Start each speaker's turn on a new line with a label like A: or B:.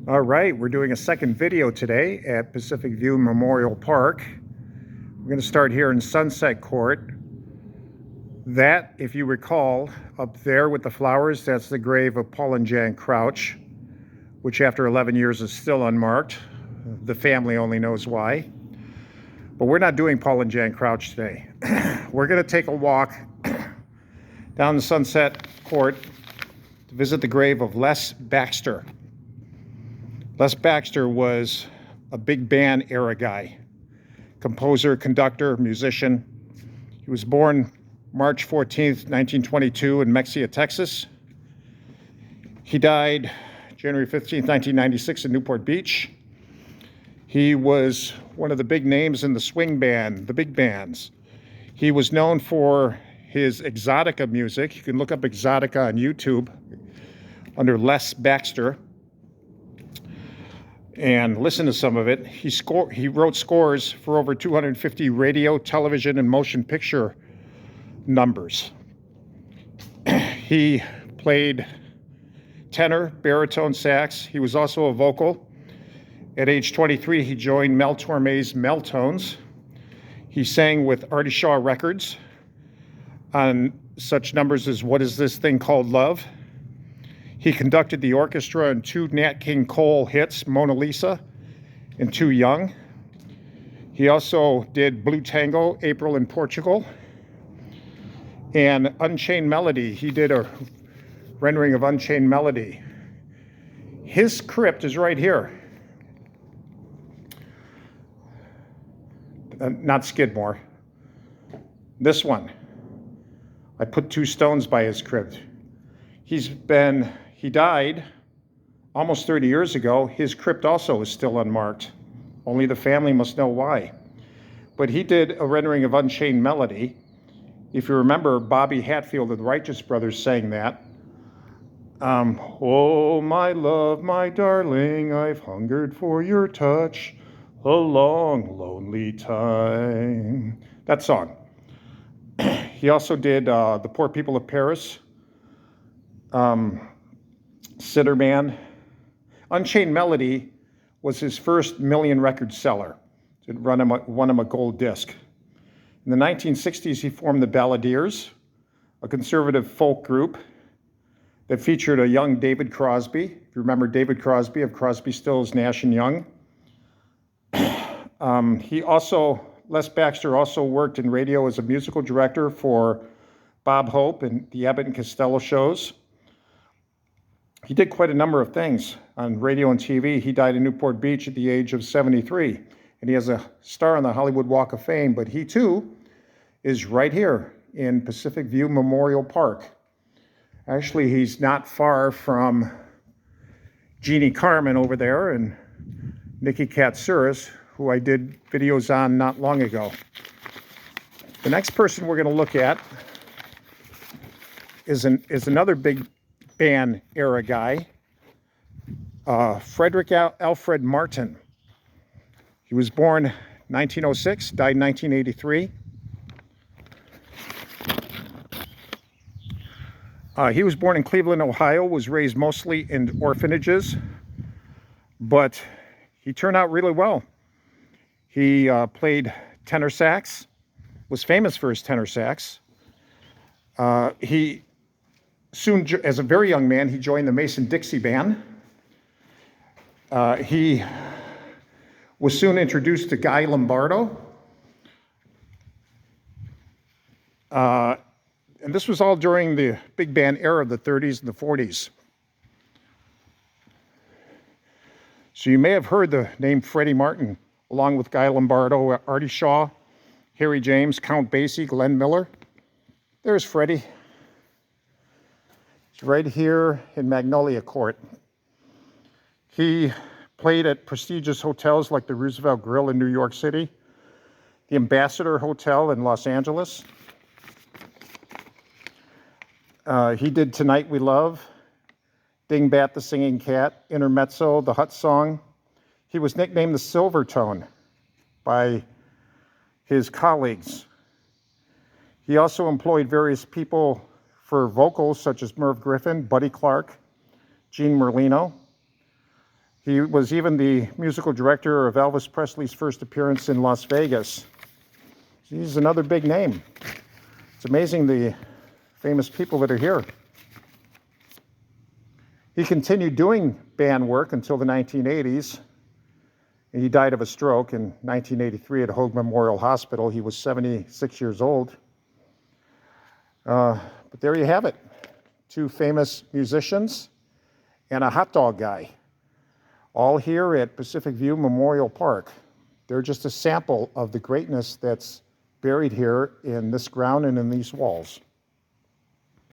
A: All right, we're doing a second video today at Pacific View Memorial Park. We're going to start here in Sunset Court. That, if you recall, up there with the flowers, that's the grave of Paul and Jan Crouch, which after 11 years is still unmarked. The family only knows why. But we're not doing Paul and Jan Crouch today. We're going to take a walk down the Sunset Court to visit the grave of Les Baxter. Les Baxter was a big band era guy, composer, conductor, musician. He was born March 14th, 1922 in Mexia, Texas. He died January 15th, 1996 in Newport Beach. He was one of the big names in the swing band, the big bands. He was known for his exotica music. You can look up exotica on YouTube under Les Baxter and listen to some of it. He wrote scores for over 250 radio, television, and motion picture numbers. He played tenor, baritone, sax. He was also a vocal. At age 23, he joined Mel Torme's Meltones. He sang with Artie Shaw Records on such numbers as What Is This Thing Called Love? He conducted the orchestra in two Nat King Cole hits, Mona Lisa and Too Young. He also did Blue Tango, April in Portugal, and Unchained Melody. He did a rendering of Unchained Melody. His crypt is right here. Not Skidmore. This one. I put 2 stones by his crypt. He died almost 30 years ago. His crypt also is still unmarked. Only the family must know why. But he did a rendering of Unchained Melody. If you remember, Bobby Hatfield of the Righteous Brothers sang that. Oh, my love, my darling, I've hungered for your touch a long, lonely time. That song. He also did The Poor People of Paris, Sitter Man. Unchained Melody was his first million record seller. It won him a gold disc. In the 1960s, he formed the Balladeers, a conservative folk group that featured a young David Crosby. If you remember David Crosby of Crosby, Stills, Nash and Young. Les Baxter also worked in radio as a musical director for Bob Hope and the Abbott and Costello shows. He did quite a number of things on radio and TV. He died in Newport Beach at the age of 73, and he has a star on the Hollywood Walk of Fame, but he too is right here in Pacific View Memorial Park. Actually, he's not far from Jeannie Carmen over there and Nikki Katsouris, who I did videos on not long ago. The next person we're going to look at is another big band era guy, Frederick Alfred Martin. He was born 1906, died 1983. He was born in Cleveland, Ohio, was raised mostly in orphanages, but he turned out really well. He played tenor sax, was famous for his tenor sax. He soon, as a very young man, he joined the Mason-Dixie Band. He was soon introduced to Guy Lombardo. And this was all during the big band era of the 30s and the 40s. So you may have heard the name Freddy Martin, along with Guy Lombardo, Artie Shaw, Harry James, Count Basie, Glenn Miller. There's Freddie. He's right here in Magnolia Court. He played at prestigious hotels like the Roosevelt Grill in New York City, the Ambassador Hotel in Los Angeles. He did Tonight We Love, Dingbat the Singing Cat, Intermezzo, The Hut Song. He was nicknamed the Silvertone by his colleagues. He also employed various people for vocals such as Merv Griffin, Buddy Clark, Gene Merlino. He was even the musical director of Elvis Presley's first appearance in Las Vegas. He's another big name. It's amazing the famous people that are here. He continued doing band work until the 1980s. And he died of a stroke in 1983 at Hoag Memorial Hospital. He was 76 years old. But there you have it. Two famous musicians and a hot dog guy, all here at Pacific View Memorial Park. They're just a sample of the greatness that's buried here in this ground and in these walls.